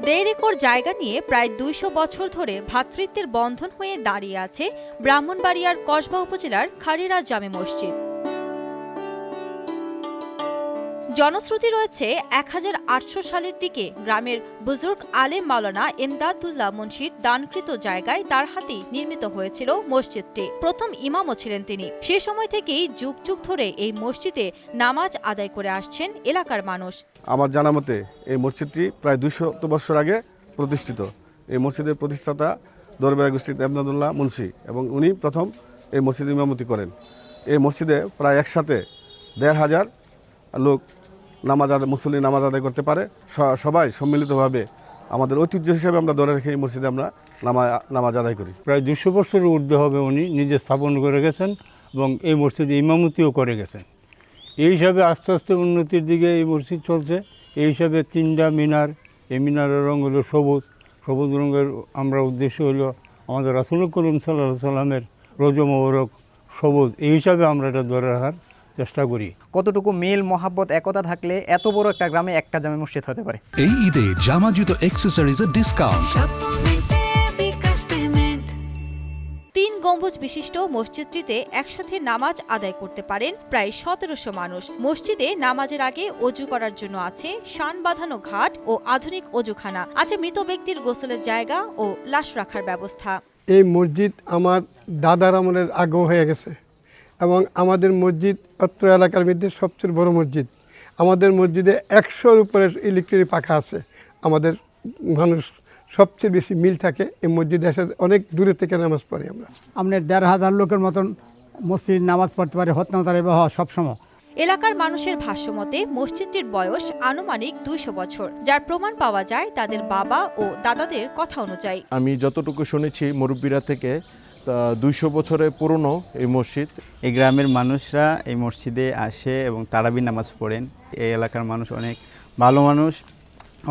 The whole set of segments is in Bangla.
দেড় একর জায়গা নিয়ে প্রায় ২০০ বছর ধরে ভ্রাতৃত্বের বন্ধন হয়ে দাঁড়িয়ে আছে ব্রাহ্মণবাড়িয়ার কসবা উপজেলার খারিরা জামে মসজিদ। জনশ্রুতি রয়েছে ১৮০০ সালের দিকে গ্রামের বুজুর্গ আলেম মাওলানা এমদাদুল্লাহ মুন্সির দানকৃত জায়গায় তার হাতেই নির্মিত হয়েছিল মসজিদটি। প্রথম ইমামও ছিলেন তিনি। সে সময় থেকেই যুগ যুগ ধরে এই মসজিদে নামাজ আদায় করে আসছেন এলাকার মানুষ। আমার জানা মতে এই মসজিদটি প্রায় ২০০ বছর আগে প্রতিষ্ঠিত। এই মসজিদের প্রতিষ্ঠাতা দরবেরা গোষ্ঠী এমদাদুল্লাহ মুন্সি এবং উনি প্রথম এই মসজিদে ইমামতি করেন। এই মসজিদে প্রায় একসাথে ১৫০০ লোক মুসল্লি নামাজ আদায় করতে পারে। সবাই সম্মিলিতভাবে আমাদের ঐতিহ্য হিসেবে আমরা ধরে রেখে এই মসজিদে আমরা নামাজ আদায় করি। প্রায় ২০০ বছরের ঊর্ধ্বে হবে উনি নিজে স্থাপন করে গেছেন এবং এই মসজিদে ইমামতিও করে গেছেন। এই হিসাবে আস্তে আস্তে উন্নতির দিকে এই মসজিদ চলছে। এই হিসাবে ৩টা মিনার, এই মিনারের রঙ হলো সবুজ। সবুজ রঙের আমরা উদ্দেশ্য হলো আমাদের রাসূল করিম সাল্লাল্লাহু আলাইহি সাল্লামের রোজা মোবারক সবুজ। এই হিসাবে আমরা এটা ধরে রাখার চেষ্টা করি। কতটুকু মিল মহাব্বত একতা থাকলে এত বড় একটা গ্রামে একটা জামে মসজিদ হতে পারে। এই ঈদে জামা জুতো অ্যাকসেসরিজের ডিসকাউন্ট। ৩ গম্বুজ বিশিষ্ট মসজিদটিতে একসাথে নামাজ আদায় করতে পারেন প্রায় ১৭০০ মানুষ। মসজিদে নামাজের আগে অজু করার জন্য আছে শান বাঁধানো ঘাট ও আধুনিক অজুখানা। আছে মৃত ব্যক্তির গোসলের জায়গা ও লাশ রাখার ব্যবস্থা। এই মসজিদ আমার দাদার আমলের আগেও হয়ে গেছে এবং আমাদের মসজিদ অত্র এলাকার মধ্যে সবচেয়ে বড় মসজিদ। আমাদের মসজিদে ১০০-র উপরে ইলেকট্রিক পাখা আছে। আমাদের মানুষ সবচেয়ে বেশি মিল থাকে এই মসজিদে এসে অনেক দূরে থেকে নামাজ পড়ি আমরা। আপনার ১৫০০ লোকের মতন মসজিদ নামাজ পড়তে পারে হতনাতারে সবসময়। এলাকার মানুষের ভাষ্যমতে মসজিদটির বয়স আনুমানিক ২০০ বছর, যার প্রমাণ পাওয়া যায় তাদের বাবা ও দাদাদের কথা অনুযায়ী। আমি যতটুকু শুনেছি মুরব্বীরা থেকে ২০০ বছরের পুরনো এই মসজিদ। এই গ্রামের মানুষরা এই মসজিদে আসে এবং তারাবি নামাজ পড়েন। এই এলাকার মানুষ অনেক ভালো মানুষ,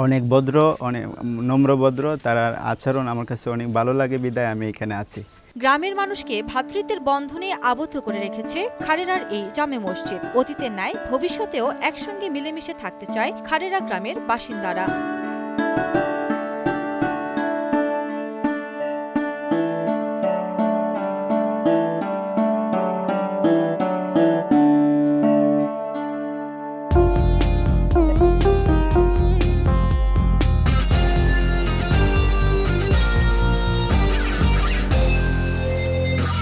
অনেক ভদ্র, অনেক নম্রভদ্র। তার আচরণ আমার কাছে অনেক ভালো লাগে বিধায় আমি এখানে আছি। গ্রামের মানুষকে ভ্রাতৃত্বের বন্ধনে আবদ্ধ করে রেখেছে খারেরার এই জামে মসজিদ। অতীতের ন্যায় ভবিষ্যতেও একসঙ্গে মিলেমিশে থাকতে চায় খারেরা গ্রামের বাসিন্দারা।